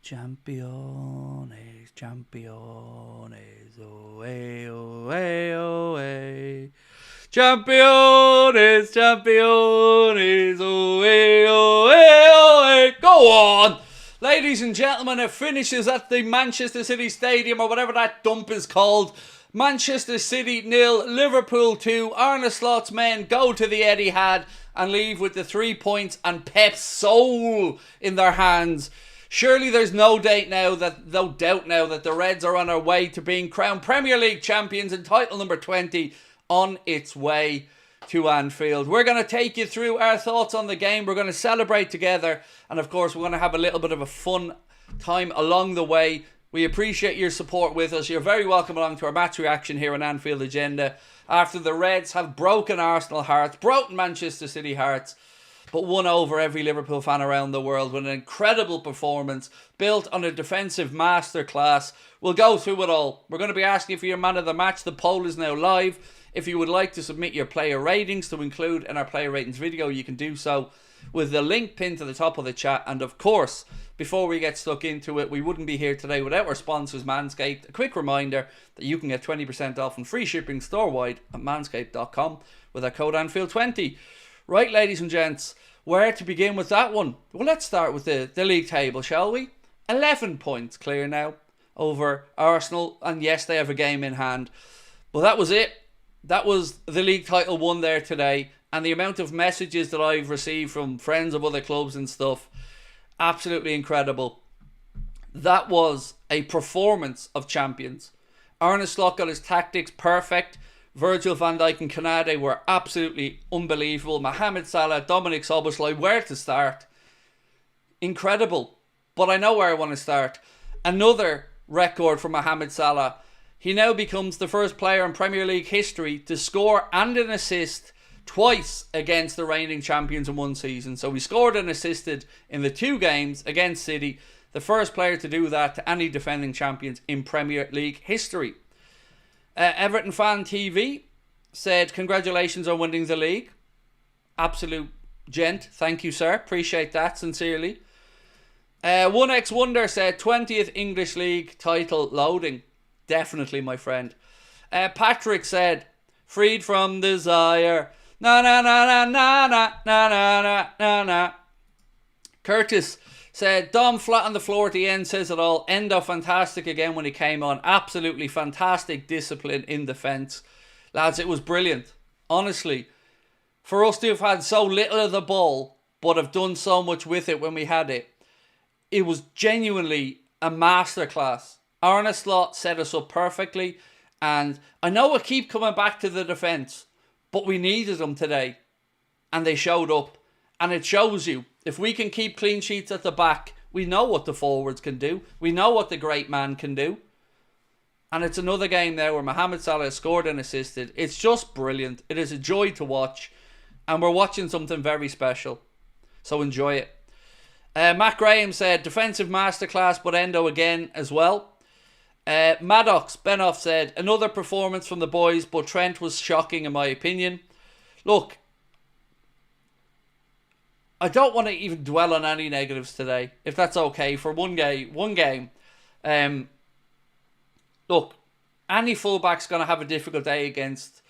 Champions, champions, away, away, away. Champions, champions, away, away, away. Go on! Ladies and gentlemen, it finishes at the Manchester City Stadium, or whatever that dump is called. Manchester City 0, Liverpool 2. Arne Slot's men go to the Etihad and leave with the 3 points and Pep's soul in their hands. Surely there's no doubt now that the Reds are on their way to being crowned Premier League champions and title number 20 on its way to Anfield. We're going to take you through our thoughts on the game. We're going to celebrate together. And of course, we're going to have a little bit of a fun time along the way. We appreciate your support with us. You're very welcome along to our match reaction here on Anfield Agenda. After the Reds have broken Arsenal hearts, broken Manchester City hearts, but won over every Liverpool fan around the world with an incredible performance built on a defensive masterclass. We'll go through it all. We're going to be asking you for your man of the match. The poll is now live. If you would like to submit your player ratings to include in our player ratings video, you can do so with the link pinned to the top of the chat. And of course, before we get stuck into it, we wouldn't be here today without our sponsors, Manscaped. A quick reminder that you can get 20% off and free shipping store-wide at manscaped.com with our code Anfield20. Right, ladies and gents, where to begin with that one? Well, let's start with the league table, shall we? 11 points clear now over Arsenal, and yes, they have a game in hand. But that was it. That was the league title won there today, and the amount of messages that I've received from friends of other clubs and stuff, absolutely incredible. That was a performance of champions. Arne Slot got his tactics perfect. Virgil van Dijk and Kanade were absolutely unbelievable. Mohamed Salah, Dominic Szoboszlai, where to start? Incredible. But I know where I want to start. Another record for Mohamed Salah. He now becomes the first player in Premier League history to score and an assist twice against the reigning champions in one season. So he scored and assisted in the 2 games against City. The first player to do that to any defending champions in Premier League history. Everton Fan TV said, congratulations on winning the league. Absolute gent. Thank you, sir. Appreciate that sincerely. 1x Wonder said, 20th English League title loading. Definitely, my friend. Patrick said, freed from desire. Na na na na na na na na na na. Curtis said, Dom flat on the floor at the end says it all. Endo fantastic again when he came on. Absolutely fantastic discipline in defence. Lads, it was brilliant. Honestly, for us to have had so little of the ball, but have done so much with it when we had it, it was genuinely a masterclass. Arne Slot set us up perfectly. And I know I keep coming back to the defence, but we needed them today. And they showed up. And it shows you, if we can keep clean sheets at the back, we know what the forwards can do. We know what the great man can do. And it's another game now where Mohamed Salah has scored and assisted. It's just brilliant. It is a joy to watch. And we're watching something very special. So enjoy it. Matt Graham said, defensive masterclass, but Endo again as well. Maddox Benoff said, another performance from the boys, but Trent was shocking in my opinion. Look, I don't want to even dwell on any negatives today, if that's okay, for one game. Look, any fullback's going to have a difficult day against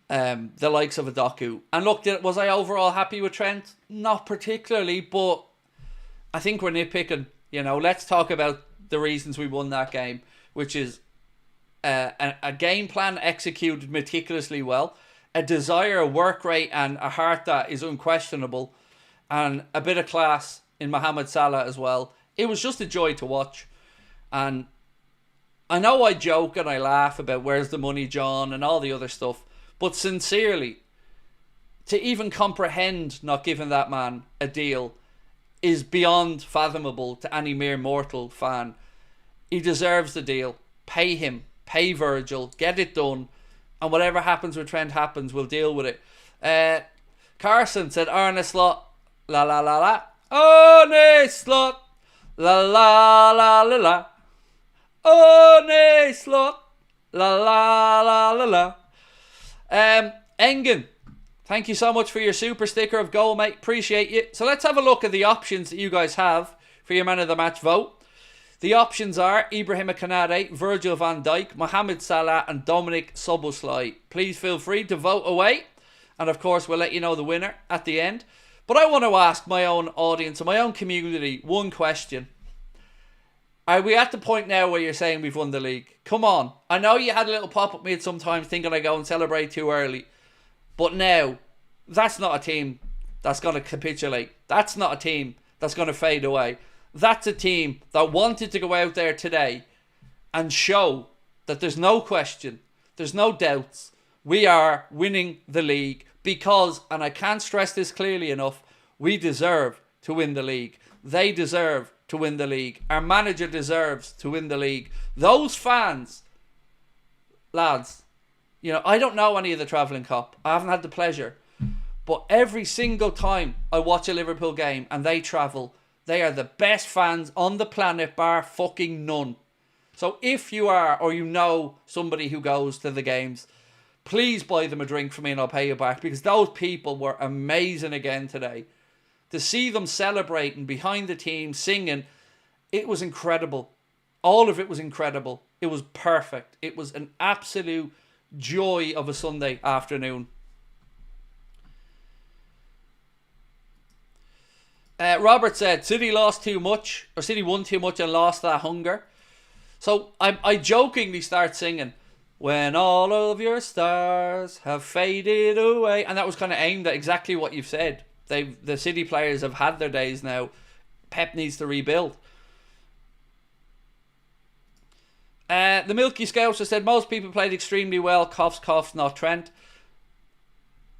the likes of a Doku. And look, was I overall happy with Trent? Not particularly, but I think we're nitpicking. You know, let's talk about the reasons we won that game, which is a game plan executed meticulously well, a desire, a work rate, and a heart that is unquestionable, and a bit of class in Mohamed Salah as well. It was just a joy to watch. And I know I joke and I laugh about where's the money, John, and all the other stuff, but sincerely, to even comprehend not giving that man a deal is beyond fathomable to any mere mortal fan. He deserves the deal. Pay him. Pay Virgil. Get it done. And whatever happens with Trent happens. We'll deal with it. Carson said, Arne Slot. La la la la. Arne Slot. La la la la la. Arne Slot. La la la la la. Engen, thank you so much for your super sticker of goal, mate. Appreciate you. So let's have a look at the options that you guys have for your man of the match vote. The options are Ibrahima Konate, Virgil van Dijk, Mohamed Salah and Dominic Szoboszlai. Please feel free to vote away. And of course, we'll let you know the winner at the end. But I want to ask my own audience and my own community one question. Are we at the point now where you're saying we've won the league? Come on. I know you had a little pop at me at some time thinking I go and celebrate too early. But now, that's not a team that's going to capitulate. That's not a team that's going to fade away. That's a team that wanted to go out there today and show that there's no question, there's no doubts, we are winning the league because, and I can't stress this clearly enough, we deserve to win the league. They deserve to win the league. Our manager deserves to win the league. Those fans, lads, you know, I don't know any of the travelling cop. I haven't had the pleasure. But every single time I watch a Liverpool game and they travel, they are the best fans on the planet, bar fucking none. So if you are, or you know somebody who goes to the games, please buy them a drink for me and I'll pay you back, because those people were amazing again today. To see them celebrating behind the team, singing, it was incredible. All of it was incredible. It was perfect. It was an absolute joy of a Sunday afternoon. Robert said City lost too much, or City won too much and lost that hunger. So I jokingly start singing, when all of your stars have faded away, and that was kind of aimed at exactly what you've said. The City players have had their days now. Pep needs to rebuild. The Milky Scouts has said most people played extremely well. Coughs, coughs, not Trent.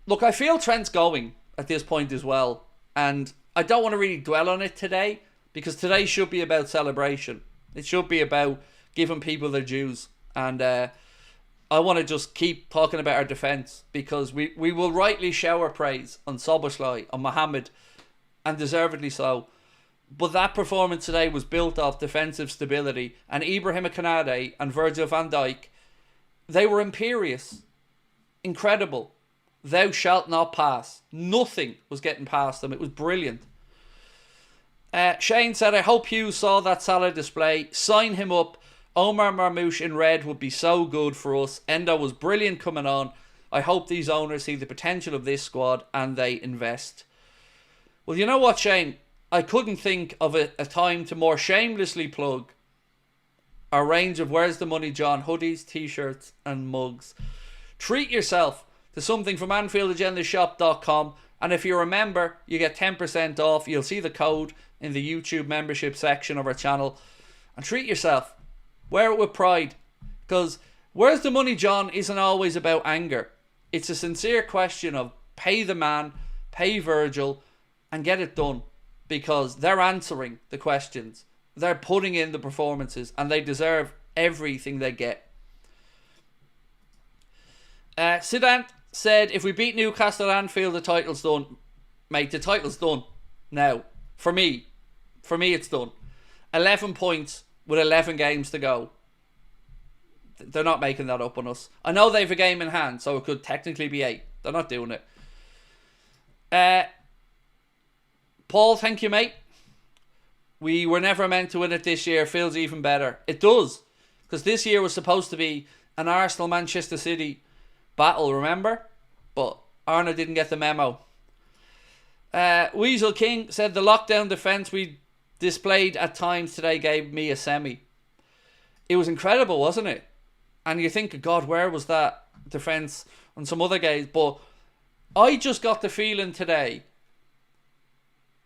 Look, I feel Trent's going at this point as well, and I don't want to really dwell on it today, because today should be about celebration. It should be about giving people their dues. And I want to just keep talking about our defence, because we will rightly shower praise on Szoboszlai, on Mohamed, and deservedly so. But that performance today was built off defensive stability. And Ibrahima Konate and Virgil van Dijk, they were imperious. Incredible. Thou shalt not pass. Nothing was getting past them. It was brilliant. Shane said, I hope Hughes saw that Salah display. Sign him up. Omar Marmoush in red would be so good for us. Endo was brilliant coming on. I hope these owners see the potential of this squad and they invest. Well, you know what, Shane? I couldn't think of a time to more shamelessly plug our range of Where's the Money John hoodies, t-shirts and mugs. Treat yourself to something from AnfieldAgendaShop.com, and if you're a member, you get 10% off. You'll see the code in the YouTube membership section of our channel. And treat yourself. Wear it with pride. Because Where's the Money John isn't always about anger. It's a sincere question of pay the man, pay Virgil, and get it done. Because they're answering the questions. They're putting in the performances, and they deserve everything they get. Sidant said, if we beat Newcastle at Anfield, the title's done. Mate, the title's done now. For me, it's done. 11 points with 11 games to go. They're not making that up on us. I know they've a game in hand, so it could technically be 8. They're not doing it. Paul, thank you, mate. We were never meant to win it this year. Feels even better. It does. Because this year was supposed to be an Arsenal-Manchester City battle, remember? But Arne didn't get the memo. Weasel King said the lockdown defence we displayed at times today gave me a semi. It was incredible, wasn't it? And you think, God, where was that defence on some other games? But I just got the feeling today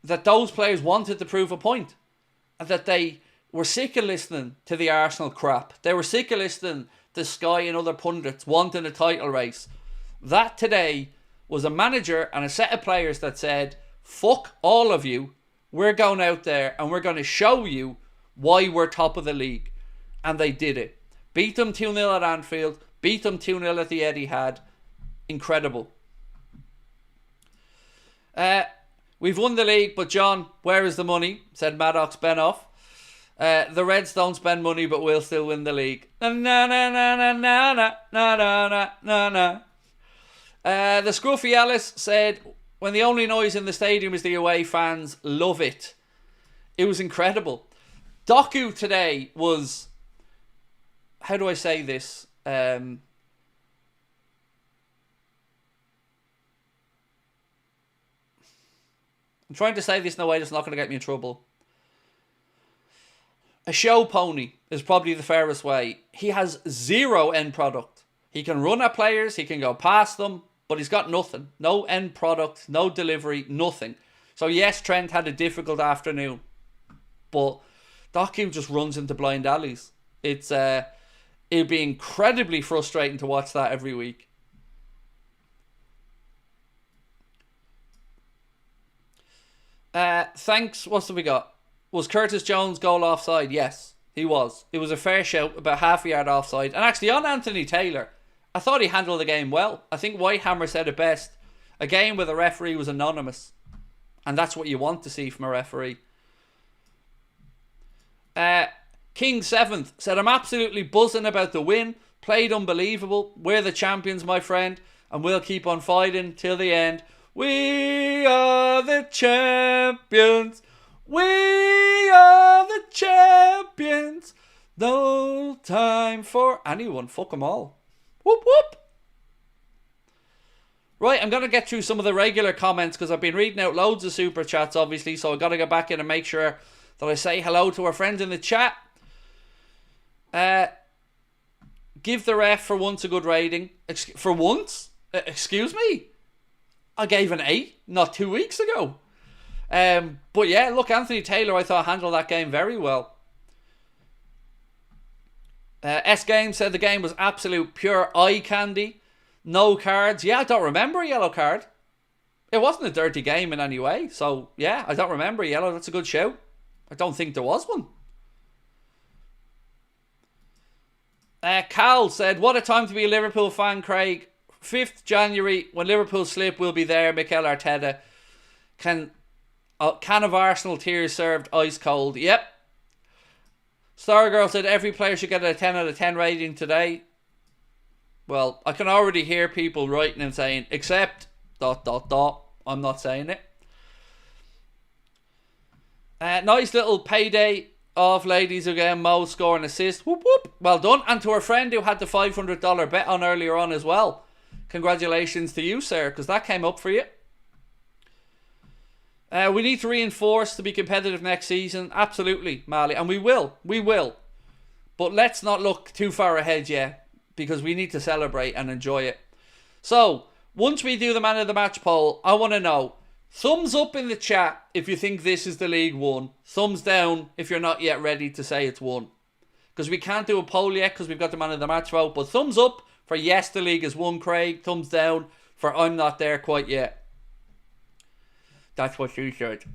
that those players wanted to prove a point, and that they were sick of listening to the Arsenal crap. They were sick of listening to Sky and other pundits wanting a title race. That today was a manager and a set of players that said, fuck all of you, we're going out there and we're going to show you why we're top of the league. And they did it. Beat them 2-0 at Anfield, beat them 2-0 at the Etihad. Incredible. We've won the league, but John, where is the money? Said Maddox Benoff. The Reds don't spend money, but we'll still win the league. Na na na na na na na na na na. The Scruffy Ellis said, when the only noise in the stadium is the away fans, love it. It was incredible. Doku today was... How do I say this? I'm trying to say this in a way that's not going to get me in trouble. A show pony is probably the fairest way. He has zero end product. He can run at players, he can go past them, but he's got nothing. No end product, no delivery, nothing. So yes, Trent had a difficult afternoon, but Doku just runs into blind alleys. It'd be incredibly frustrating to watch that every week. Thanks. What have we got? Was Curtis Jones goal offside? Yes, he was. It was a fair shout, about half a yard offside. And actually on Anthony Taylor, I thought he handled the game well. I think Whitehammer said it best. A game where the referee was anonymous. And that's what you want to see from a referee. King 7th said, I'm absolutely buzzing about the win. Played unbelievable. We're the champions, my friend. And we'll keep on fighting till the end. We are the champions. We are the champions. No time for anyone. Fuck them all. Whoop whoop. Right, I'm going to get through some of the regular comments because I've been reading out loads of super chats, obviously. So I've got to go back in and make sure that I say hello to our friends in the chat. Give the ref for once a good rating. For once? Excuse me? I gave an 8 not 2 weeks ago. But yeah, look, Anthony Taylor I thought handled that game very well. S-Game said the game was absolute pure eye candy. No cards. Yeah, I don't remember a yellow card. It wasn't a dirty game in any way. So yeah, I don't remember a yellow. That's a good show. I don't think there was one. Cal said, what a time to be a Liverpool fan, Craig. 5th January, when Liverpool slip, we'll be there. Mikel Arteta. Can of Arsenal tears served ice cold. Yep. Stargirl said every player should get a 10 out of 10 rating today. Well, I can already hear people writing and saying, except... ... I'm not saying it. Nice little payday off, ladies, again. Mo score and assist. Whoop whoop. Well done. And to our friend who had the $500 bet on earlier on as well. Congratulations to you, sir, because that came up for you. We need to reinforce to be competitive next season. Absolutely, Mali. And we will. We will. But let's not look too far ahead yet, because we need to celebrate and enjoy it. So, once we do the man of the match poll, I want to know, thumbs up in the chat if you think this is the League One. Thumbs down if you're not yet ready to say it's won. Because we can't do a poll yet because we've got the man of the match vote. But thumbs up for yes, the league is won, Craig. Thumbs down for I'm not there quite yet. That's what she said.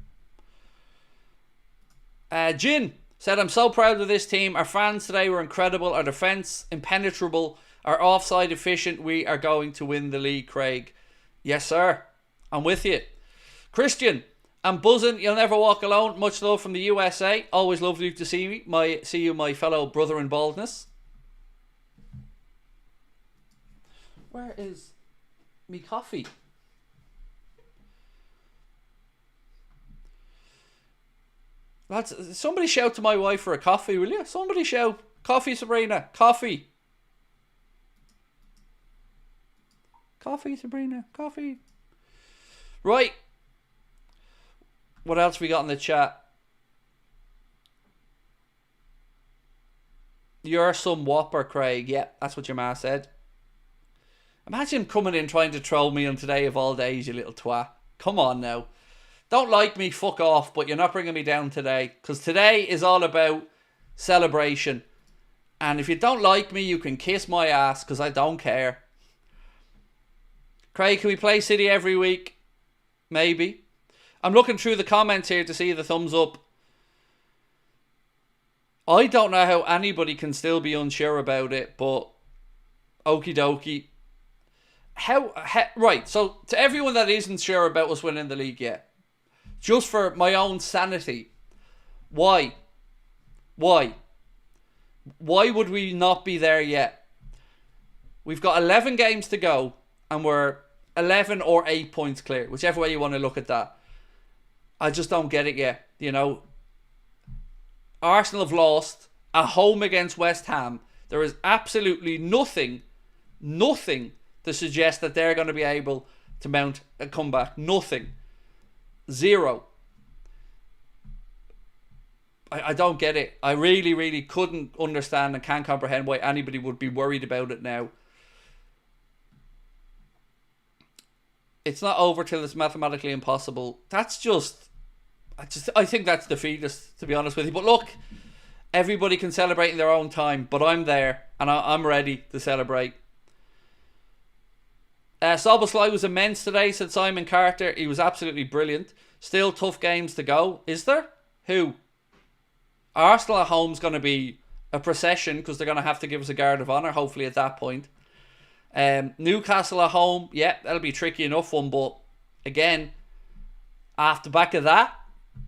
Jin said, I'm so proud of this team. Our fans today were incredible. Our defence, impenetrable. Our offside efficient. We are going to win the league, Craig. Yes, sir. I'm with you. Christian, I'm buzzing. You'll never walk alone. Much love from the USA. Always lovely to see you, my fellow brother in baldness. Where is me coffee? Lads, somebody shout to my wife for a coffee, will you? Somebody shout. Coffee, Sabrina. Coffee. Coffee, Sabrina. Coffee. Right. What else we got in the chat? You're some whopper, Craig. Yeah, that's what your ma said. Imagine him coming in trying to troll me on today of all days, you little twat. Come on now. Don't like me, fuck off, but you're not bringing me down today. Because today is all about celebration. And if you don't like me, you can kiss my ass, because I don't care. Craig, can we play City every week? Maybe. I'm looking through the comments here to see the thumbs up. I don't know how anybody can still be unsure about it, but okie dokie. Right, so to everyone that isn't sure about us winning the league yet, just for my own sanity, why? Why would we not be there yet? We've got 11 games to go, and we're 11 or 8 points clear, whichever way you want to look at that. I just don't get it yet, you know. Arsenal have lost at home against West Ham. There is absolutely nothing to suggest that they're going to be able to mount a comeback. Nothing. Zero. I don't get it. I really couldn't understand and can't comprehend why anybody would be worried about it now. It's not over till it's mathematically impossible. That's just... I think that's defeatist, to be honest with you. But look, everybody can celebrate in their own time. But I'm there, and I'm ready to celebrate. Szoboszlai was immense today, said Simon Carter. He was absolutely brilliant. Still tough games to go. Is there? Who? Arsenal at home's going to be a procession because they're going to have to give us a guard of honour, hopefully at that point. Newcastle at home, yeah, that'll be a tricky enough one, but again, off the back of that,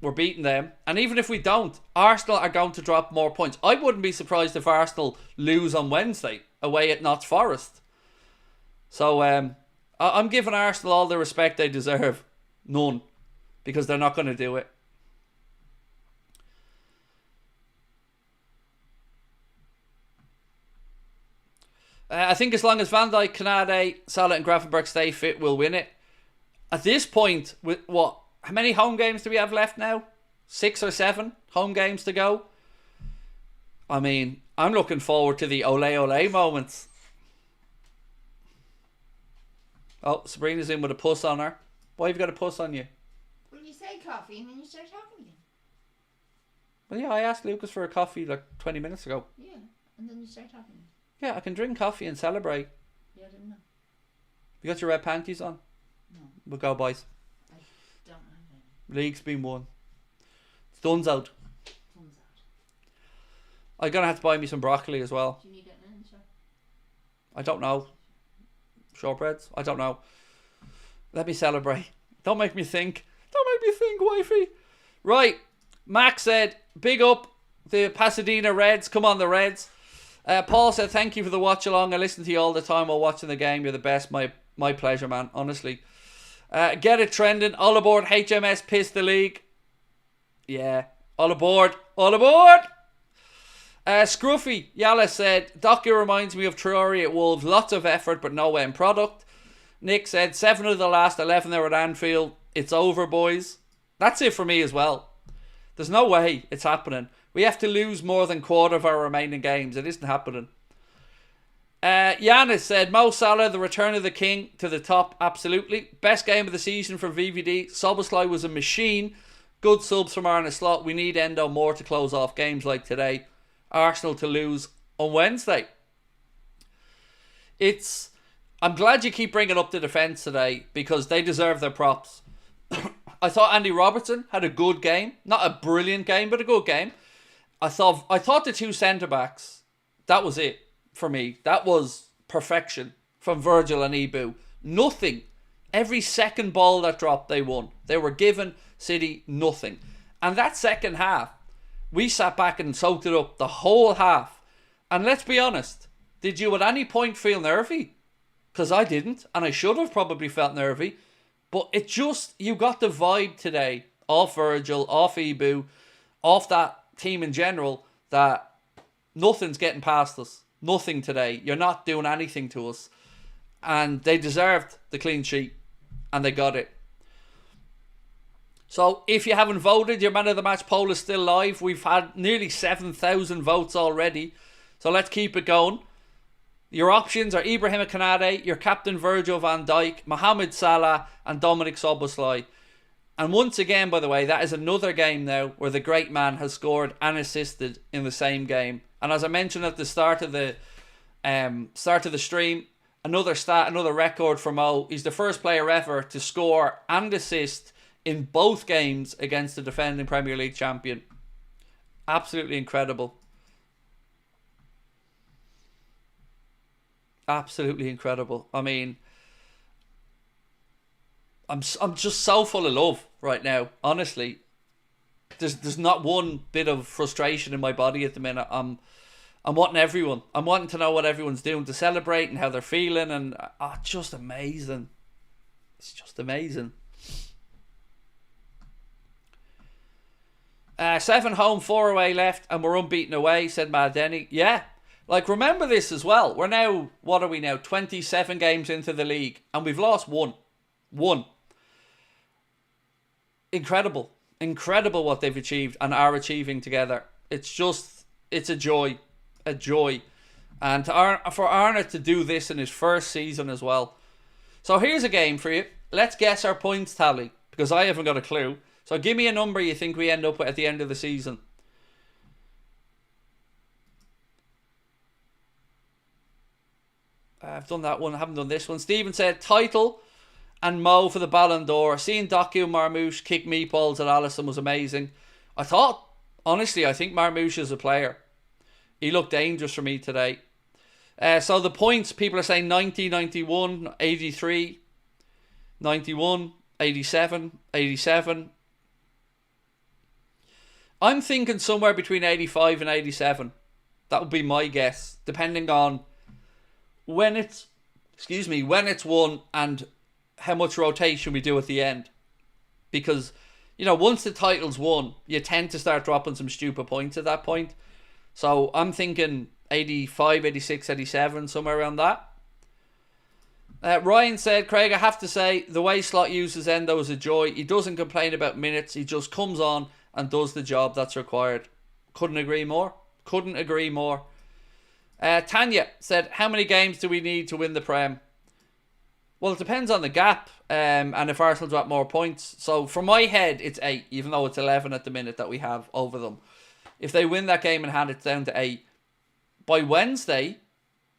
we're beating them. And even if we don't, Arsenal are going to drop more points. I wouldn't be surprised if Arsenal lose on Wednesday away at Notts Forest. So I'm giving Arsenal all the respect they deserve. None. Because they're not going to do it. I think as long as Van Dijk, Kanade, Salah and Gravenberch stay fit, we'll win it. At this point, with what? How many home games do we have left now? 6 or 7 home games to go. I mean, I'm looking forward to the ole ole moments. Oh, Sabrina's in with a puss on her. Why have you got a puss on you? Well, you say coffee and then you start talking again. Well, yeah, I asked Lucas for a coffee like 20 minutes ago. Yeah, and then you start talking again. Yeah, I can drink coffee and celebrate. Yeah, I didn't know. You got your red panties on? No. We'll go, boys. I don't have any. League's been won. It's done's out. Thumbs out. I'm going to have to buy me some broccoli as well. Do you need it in, sure? I don't know. Shortbreads? I don't know. Let me celebrate. Don't make me think. Don't make me think, wifey. Right. Max said, big up the Pasadena Reds. Come on, the Reds. Paul said, thank you for the watch along. I listen to you all the time while watching the game. You're the best. My pleasure, man. Honestly. Get it trending. All aboard. HMS Piss the League. Yeah. All aboard. All aboard. Scruffy Yala said, Docu reminds me of Traore at Wolves. Lots of effort but no end product. Nick said, 7 of the last 11 there at Anfield. It's over, boys. That's it for me as well. There's no way it's happening. We have to lose more than quarter of our remaining games. It isn't happening. Yanis said, Mo Salah, the return of the king to the top. Absolutely. Best game of the season for VVD. Szoboszlai was a machine. Good subs from Arne Slot. We need Endo more to close off games like today. Arsenal to lose on Wednesday. I'm glad you keep bringing up the defence today because they deserve their props. I thought Andy Robertson had a good game. Not a brilliant game, but a good game. I thought the 2 centre-backs, that was it for me. That was perfection from Virgil and Ibu. Nothing. Every second ball that dropped, they won. They were given City nothing. And that second half, we sat back and soaked it up the whole half. And let's be honest, did you at any point feel nervy? Because I didn't, and I should have probably felt nervy. But it just, you got the vibe today, off Virgil, off Ibu, off that team in general, that nothing's getting past us. Nothing today. You're not doing anything to us. And they deserved the clean sheet, and they got it. So if you haven't voted, your man of the match poll is still live. We've had nearly 7,000 votes already. So let's keep it going. Your options are Ibrahima Konate, your captain Virgil van Dijk, Mohamed Salah and Dominic Szoboszlai. And once again, by the way, that is another game now where the great man has scored and assisted in the same game. And as I mentioned at the start of the stream, another stat, another record for Mo. He's the first player ever to score and assist in both games against the defending Premier League champion. Absolutely incredible. Absolutely incredible. I mean, I'm just so full of love right now. Honestly, there's not one bit of frustration in my body at the minute. I'm wanting everyone. I'm wanting to know what everyone's doing to celebrate and how they're feeling, and just amazing. It's just amazing. 7 home, 4 away left, and we're unbeaten away, said Mad Denny. Yeah. Like, remember this as well. We're now, what are we now? 27 games into the league, and we've lost one. One. Incredible. Incredible what they've achieved and are achieving together. It's just, it's a joy. A joy. And for Arne to do this in his first season as well. So here's a game for you. Let's guess our points tally, because I haven't got a clue. So give me a number you think we end up with at the end of the season. I've done that one. I haven't done this one. Stephen said title and Mo for the Ballon d'Or. Seeing Doku Marmouche kick meatballs at Alisson was amazing. I thought, honestly, I think Marmouche is a player. He looked dangerous for me today. So the points, people are saying 90, 91, 83, 91, 87, 87. I'm thinking somewhere between 85 and 87. That would be my guess, depending on when it's won and how much rotation we do at the end. Because, you know, once the title's won, you tend to start dropping some stupid points at that point. So I'm thinking 85, 86, 87, somewhere around that. Ryan said, Craig, I have to say, the way Slot uses Endo is a joy. He doesn't complain about minutes. He just comes on and does the job that's required. Couldn't agree more. Couldn't agree more. Tanya said, how many games do we need to win the Prem? Well, it depends on the gap and if Arsenal drop more points. So from my head, it's 8, even though it's 11 at the minute that we have over them. If they win that game in hand, it's down to 8. By Wednesday,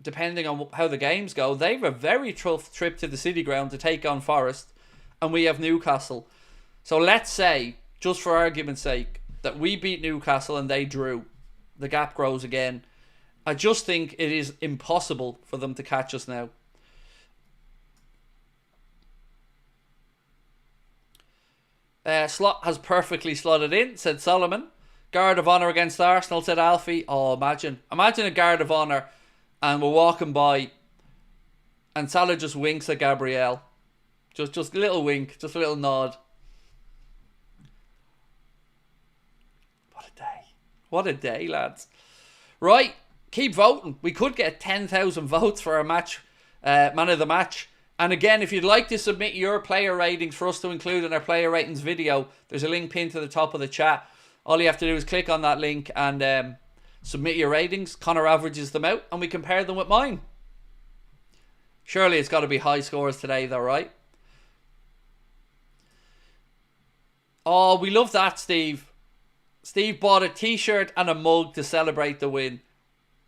depending on how the games go, they have a very tough trip to the City Ground to take on Forest, and we have Newcastle. So let's say, just for argument's sake, that we beat Newcastle and they drew. The gap grows again. I just think it is impossible for them to catch us now. Slot has perfectly slotted in, said Solomon. Guard of Honour against Arsenal, said Alfie. Oh, imagine a Guard of Honour and we're walking by and Salah just winks at Gabriel. Just a little wink, just a little nod. What a day. What a day, lads. Right, keep voting. We could get 10,000 votes for our match, man of the match. And again, if you'd like to submit your player ratings for us to include in our player ratings video, there's a link pinned to the top of the chat. All you have to do is click on that link and submit your ratings. Connor averages them out and we compare them with mine. Surely it's got to be high scores today though, right? Oh, we love that, Steve. Steve bought a t-shirt and a mug to celebrate the win.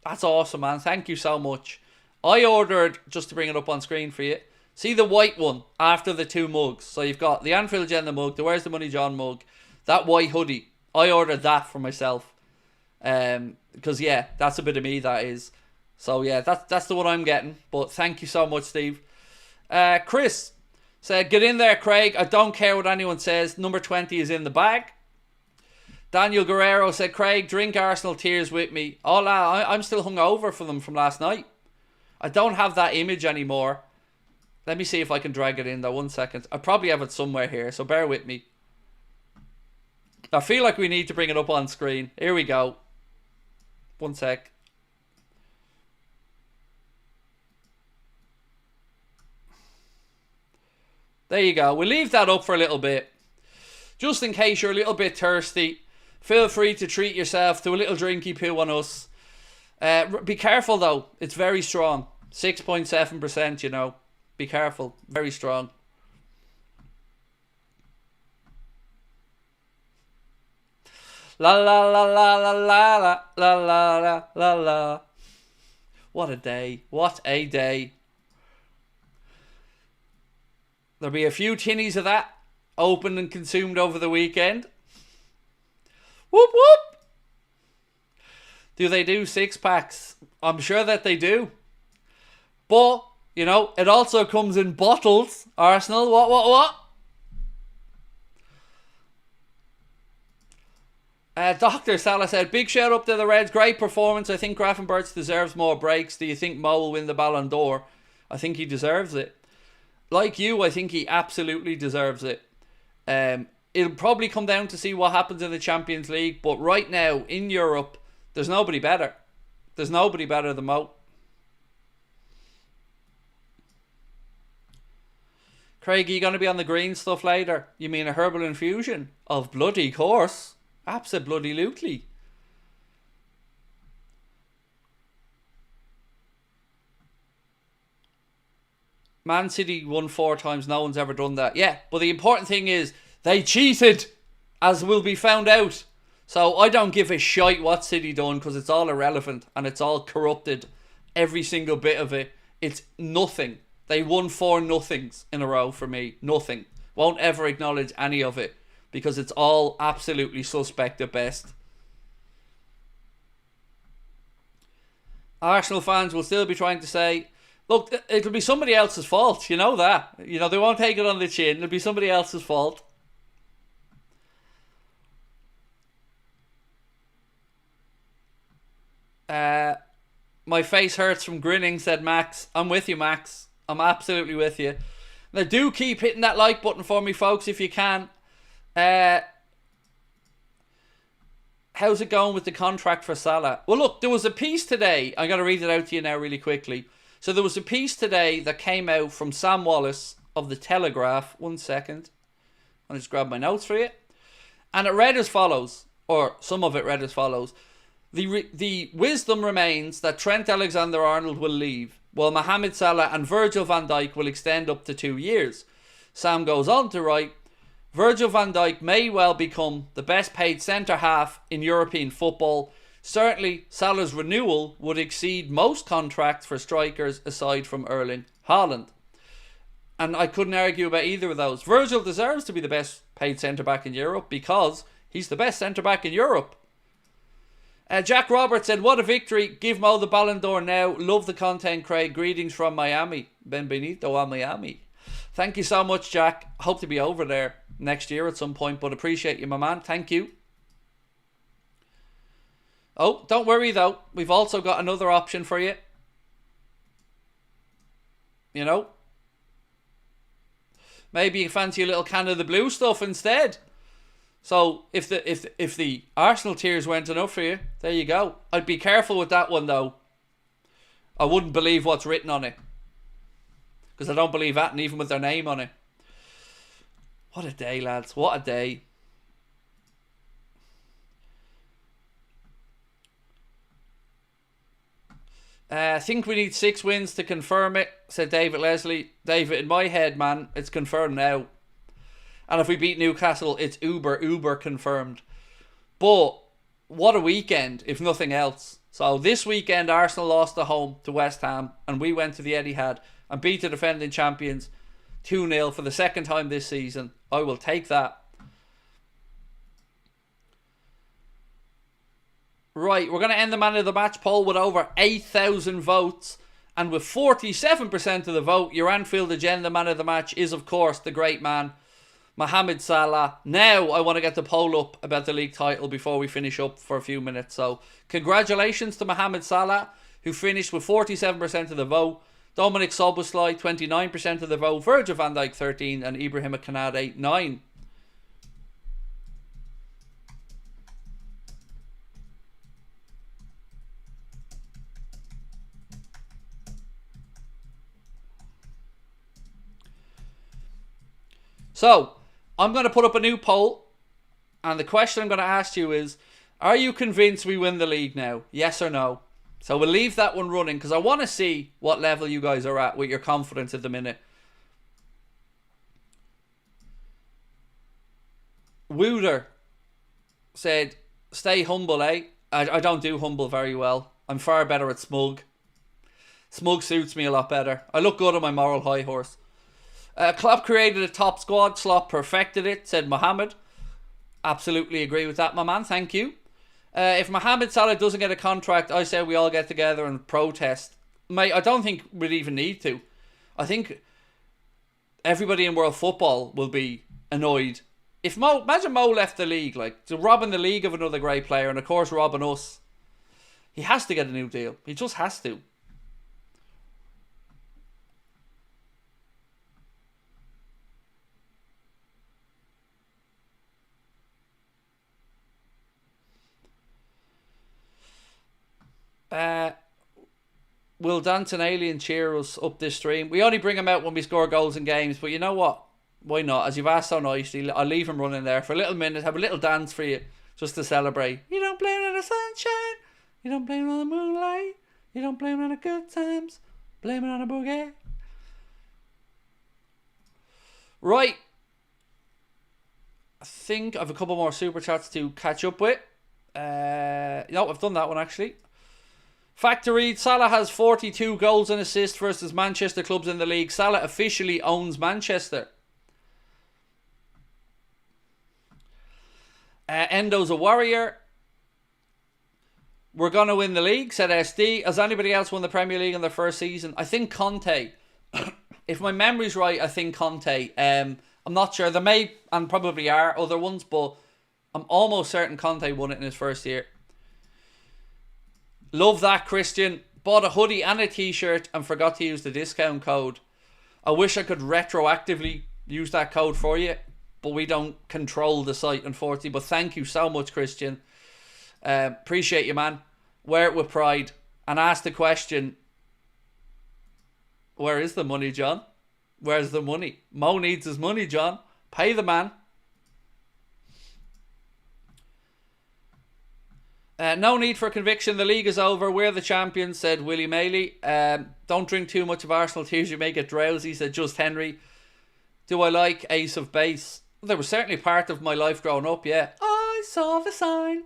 That's awesome, man. Thank you so much. I ordered, just to bring it up on screen for you, see the white one after the 2 mugs. So you've got the Anfield Agenda mug, the Where's the Money John mug, that white hoodie. I ordered that for myself. Because, yeah, that's a bit of me, that is. So, yeah, that's the one I'm getting. But thank you so much, Steve. Chris said, get in there, Craig. I don't care what anyone says. Number 20 is in the bag. Daniel Guerrero said, Craig, drink Arsenal tears with me. Oh, I'm still hungover for them from last night. I don't have that image anymore. Let me see if I can drag it in, though. 1 second. I probably have it somewhere here, so bear with me. I feel like we need to bring it up on screen. Here we go. 1 sec. There you go. We'll leave that up for a little bit. Just in case you're a little bit thirsty, feel free to treat yourself to a little drinky poo on us. Be careful though. It's very strong. 6.7%, you know. Be careful. Very strong. La la la la la la la la la la la. What a day. What a day. There'll be a few tinnies of that opened and consumed over the weekend. Whoop whoop. Do they do 6-packs? I'm sure that they do. But, you know, it also comes in bottles. Arsenal, what? Dr. Salah said, big shout up to the Reds. Great performance. I think Grafenberts deserves more breaks. Do you think Mo will win the Ballon d'Or? I think he deserves it. Like you, I think he absolutely deserves it. it'll probably come down to see what happens in the Champions League. But right now, in Europe, there's nobody better. There's nobody better than Mo. Craig, are you going to be on the green stuff later? You mean a herbal infusion? Of bloody course. Absolutely. Man City won 4 times. No one's ever done that. Yeah, but the important thing is they cheated, as will be found out. So I don't give a shite what City done, because it's all irrelevant and it's all corrupted. Every single bit of it. It's nothing. They won 4 nothings in a row for me. Nothing. Won't ever acknowledge any of it, because it's all absolutely suspect at best. Arsenal fans will still be trying to say, look, it'll be somebody else's fault. You know that. You know, they won't take it on the chin. It'll be somebody else's fault. My face hurts from grinning, said Max. I'm with you, Max. I'm absolutely with you. Now, do keep hitting that like button for me, folks, if you can. How's it going with the contract for Salah? Well, look, there was a piece today. I'm going to read it out to you now really quickly. So there was a piece today that came out from Sam Wallace of The Telegraph. 1 second. I'll just grab my notes for you. And it read as follows, or some of it read as follows. The wisdom remains that Trent Alexander-Arnold will leave, while Mohamed Salah and Virgil van Dijk will extend up to 2 years. Sam goes on to write, Virgil van Dijk may well become the best paid centre-half in European football. Certainly, Salah's renewal would exceed most contracts for strikers aside from Erling Haaland. And I couldn't argue about either of those. Virgil deserves to be the best paid centre-back in Europe because he's the best centre-back in Europe. Jack Roberts said, what a victory. Give Mo the Ballon d'Or now. Love the content, Craig. Greetings from Miami. Benvenuto a Miami. Thank you so much, Jack. Hope to be over there next year at some point, but appreciate you, my man. Thank you. Oh, don't worry though. We've also got another option for you. You know? Maybe you fancy a little can of the blue stuff instead. So if the Arsenal tiers weren't enough for you, there you go. I'd be careful with that one though. I wouldn't believe what's written on it, because I don't believe that, and even with their name on it. What a day, lads. What a day. I think we need 6 wins to confirm it, said David Leslie. David, in my head, man, it's confirmed now. And if we beat Newcastle, it's uber confirmed. But what a weekend, if nothing else. So this weekend, Arsenal lost at home to West Ham, and we went to the Etihad and beat the defending champions 2-0 for the second time this season. I will take that. Right, we're going to end the man of the match poll with over 8,000 votes. And with 47% of the vote, your Anfield Agenda man of the match is, of course, the great man, Mohamed Salah. Now I want to get the poll up about the league title before we finish up for a few minutes. So congratulations to Mohamed Salah, who finished with 47% of the vote. Dominic Szoboszlai, 29% of the vote. Virgil van Dijk, 13%. And Ibrahima Konate, 9%. So, I'm going to put up a new poll, and the question I'm going to ask you is, are you convinced we win the league now? Yes or no? So we'll leave that one running, because I want to see what level you guys are at with your confidence at the minute. Wooder said, stay humble, eh? I don't do humble very well. I'm far better at smug. Smug suits me a lot better. I look good on my moral high horse. Klopp created a top squad. Klopp perfected it, said Mohamed. Absolutely agree with that, my man. Thank you. If Mohamed Salah doesn't get a contract, I say we all get together and protest. Mate, I don't think we'd even need to. I think everybody in world football will be annoyed. If imagine Mo left the league, like, so robbing the league of another great player, and of course robbing us. He has to get a new deal. He just has to. Will Danton Alien cheer us up this stream? We only bring him out when we score goals in games, but you know what? Why not? As you've asked so nicely, I'll leave him running there for a little minute, have a little dance for you, just to celebrate. You don't blame it on the sunshine, you don't blame it on the moonlight, you don't blame it on the good times, blame it on a boogie. Right. I think I have a couple more super chats to catch up with. No, I've done that one actually. Fact to read, Salah has 42 goals and assists versus Manchester clubs in the league. Salah officially owns Manchester. Endo's a warrior. We're going to win the league, said SD. Has anybody else won the Premier League in their first season? I think Conte. If my memory's right, I think Conte. I'm not sure. There may and probably are other ones, but I'm almost certain Conte won it in his first year. Love that, Christian. Bought a hoodie and a t-shirt and forgot to use the discount code. I wish I could retroactively use that code for you, but we don't control the site, unfortunately. But thank you so much, Christian. Appreciate you, man. Wear it with pride. And ask the question, where is the money, John? Where's the money? Mo needs his money, John. Pay the man. No need for conviction. The league is over. We're the champions, said Willie Maley. Don't drink too much of Arsenal tears. You may get drowsy, said Just Henry. Do I like Ace of Base? They were certainly part of my life growing up, yeah. I saw the sign.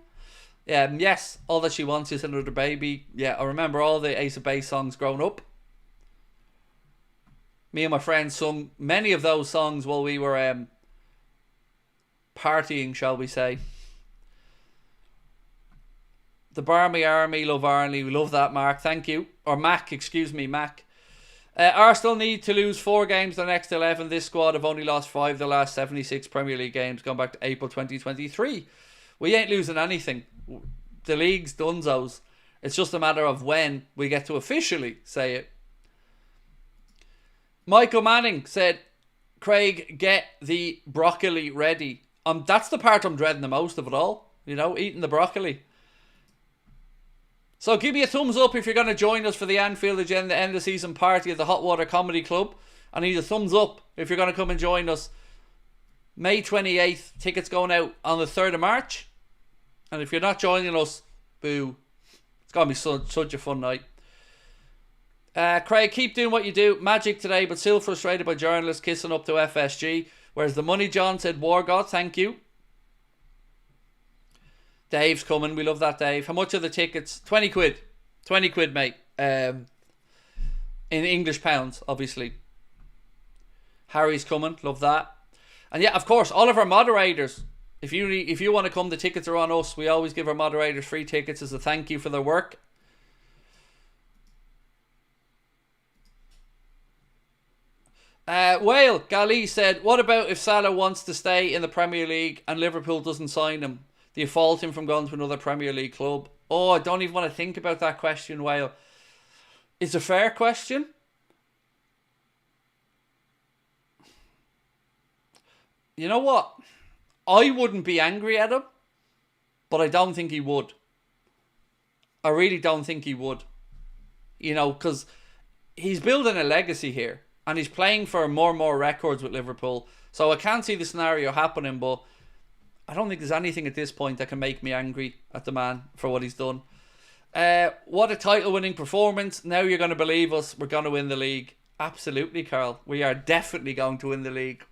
Yes, All That She Wants Is Another Baby. Yeah, I remember all the Ace of Base songs growing up. Me and my friends sung many of those songs while we were partying, shall we say. The Barmy Army love Arne. We love that, Mark. Thank you. Or Mac, excuse me, Mac. Arsenal need to lose 4 games the next 11. This squad have only lost 5 the last 76 Premier League games, going back to April 2023. We ain't losing anything. The league's donezo's. It's just a matter of when we get to officially say it. Michael Manning said, Craig, get the broccoli ready. That's the part I'm dreading the most of it all. You know, eating the broccoli. So give me a thumbs up if you're going to join us for the Anfield Agenda end of season party at the Hot Water Comedy Club. I need a thumbs up if you're going to come and join us. May 28th, tickets going out on the 3rd of March. And if you're not joining us, boo. It's going to be such a fun night. Craig, keep doing what you do. Magic today, but still frustrated by journalists kissing up to FSG. Where's the money, John? Said War God. Thank you. Dave's coming. We love that, Dave. How much are the tickets? 20 quid. 20 quid, mate. In English pounds, obviously. Harry's coming. Love that. And yeah, of course, all of our moderators. If you want to come, the tickets are on us. We always give our moderators free tickets as a thank you for their work. Whale, Gali said, what about if Salah wants to stay in the Premier League and Liverpool doesn't sign him? Do you fault him from going to another Premier League club? Oh, I don't even want to think about that question, Whale. It's a fair question. You know what? I wouldn't be angry at him, but I don't think he would. I really don't think he would. You know, because he's building a legacy here. And he's playing for more and more records with Liverpool. So I can't see the scenario happening, but I don't think there's anything at this point that can make me angry at the man for what he's done. What a title-winning performance. Now you're going to believe us. We're going to win the league. Absolutely, Carl. We are definitely going to win the league.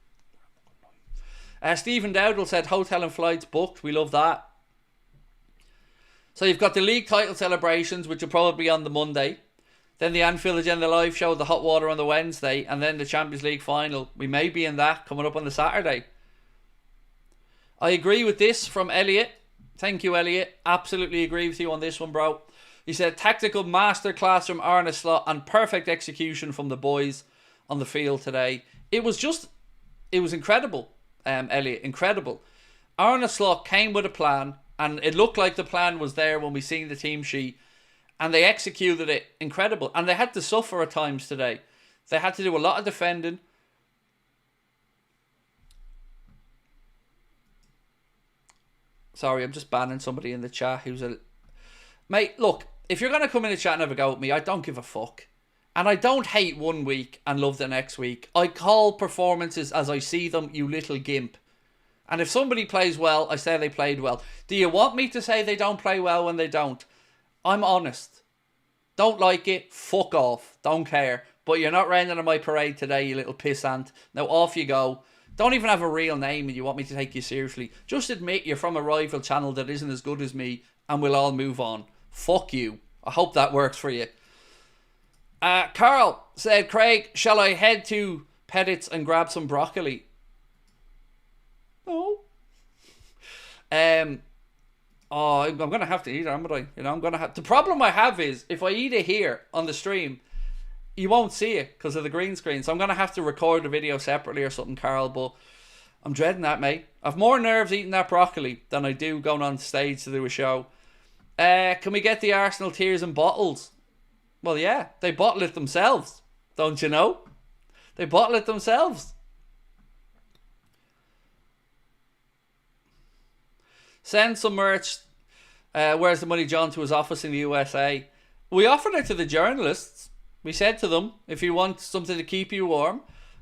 Stephen Dowdle said hotel and flights booked. We love that. So you've got the league title celebrations, which will probably be on the Monday. Then the Anfield Agenda live show, the Hot Water on the Wednesday. And then the Champions League final. We may be in that coming up on the Saturday. I agree with this from Elliot. Thank you, Elliot. Absolutely agree with you on this one, bro. He said, tactical masterclass from Arne Slot and perfect execution from the boys on the field today. It was incredible, Elliot. Incredible. Arne Slot came with a plan, and it looked like the plan was there when we seen the team sheet. And they executed it incredible. And they had to suffer at times today. They had to do a lot of defending. Sorry, I'm just banning somebody in the chat who's a... Mate, look, if you're going to come in and chat and have a go at me, I don't give a fuck. And I don't hate one week and love the next week. I call performances as I see them, you little gimp. And if somebody plays well, I say they played well. Do you want me to say they don't play well when they don't? I'm honest. Don't like it, fuck off. Don't care. But you're not raining on my parade today, you little pissant. Now off you go. Don't even have a real name and you want me to take you seriously. Just admit you're from a rival channel that isn't as good as me and we'll all move on. Fuck you. I hope that works for you. Carl said, Craig, shall I head to Pettit's and grab some broccoli? No. I'm going to have to eat it, haven't I? I'm going to have... The problem I have is, if I eat it here on the stream, you won't see it because of the green screen. So I'm going to have to record the video separately or something, Carl. But I'm dreading that, mate. I've more nerves eating that broccoli than I do going on stage to do a show. Can we get the Arsenal tears in bottles? Well, yeah. They bottle it themselves. Don't you know? They bottle it themselves. Send some merch. Where's the money, John, to his office in the USA? We offered it to the journalists. We said to them, if you want something to keep you warm,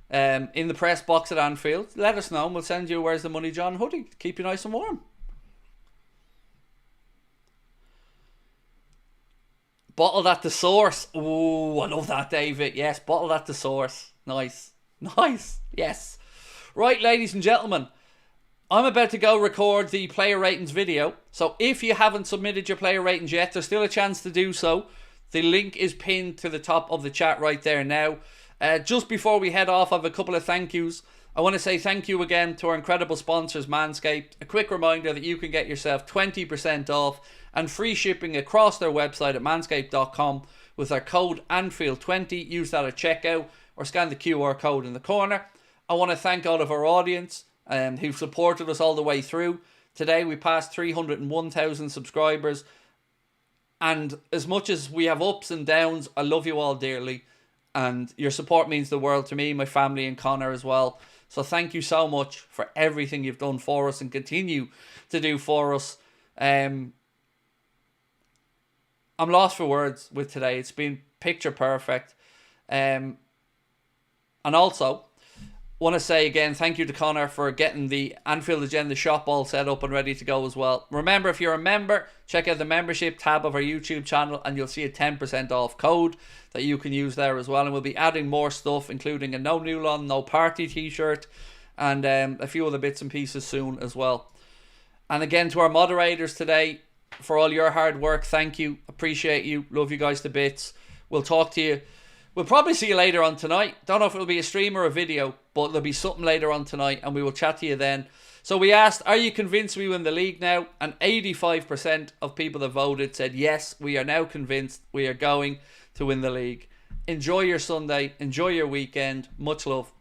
in the press box at Anfield, let us know and we'll send you a Where's the Money John hoodie to keep you nice and warm. Bottled at the source. Ooh, I love that, David. Yes, bottled at the source. Nice. Nice. Yes. Right, ladies and gentlemen. I'm about to go record the player ratings video. So if you haven't submitted your player ratings yet, there's still a chance to do so. The link is pinned to the top of the chat right there now. Just before we head off, I have a couple of thank yous. I want to say thank you again to our incredible sponsors, Manscaped. A quick reminder that you can get yourself 20% off and free shipping across their website at manscaped.com with our code Anfield20. Use that at checkout or scan the QR code in the corner. I want to thank all of our audience who've supported us all the way through. Today we passed 301,000 subscribers. And as much as we have ups and downs, I love you all dearly. And your support means the world to me, my family and Connor as well. So thank you so much for everything you've done for us and continue to do for us. I'm lost for words with today. It's been picture perfect. And also, want to say again, thank you to Connor for getting the Anfield Agenda shop all set up and ready to go as well. Remember, if you're a member, check out the membership tab of our YouTube channel and you'll see a 10% off code that you can use there as well. And we'll be adding more stuff, including a No Newlon, No Party t-shirt and a few other bits and pieces soon as well. And again, to our moderators today, for all your hard work, thank you. Appreciate you. Love you guys to bits. We'll talk to you. We'll probably see you later on tonight. Don't know if it'll be a stream or a video, but there'll be something later on tonight and we will chat to you then. So we asked, are you convinced we win the league now? And 85% of people that voted said, yes, we are now convinced we are going to win the league. Enjoy your Sunday. Enjoy your weekend. Much love.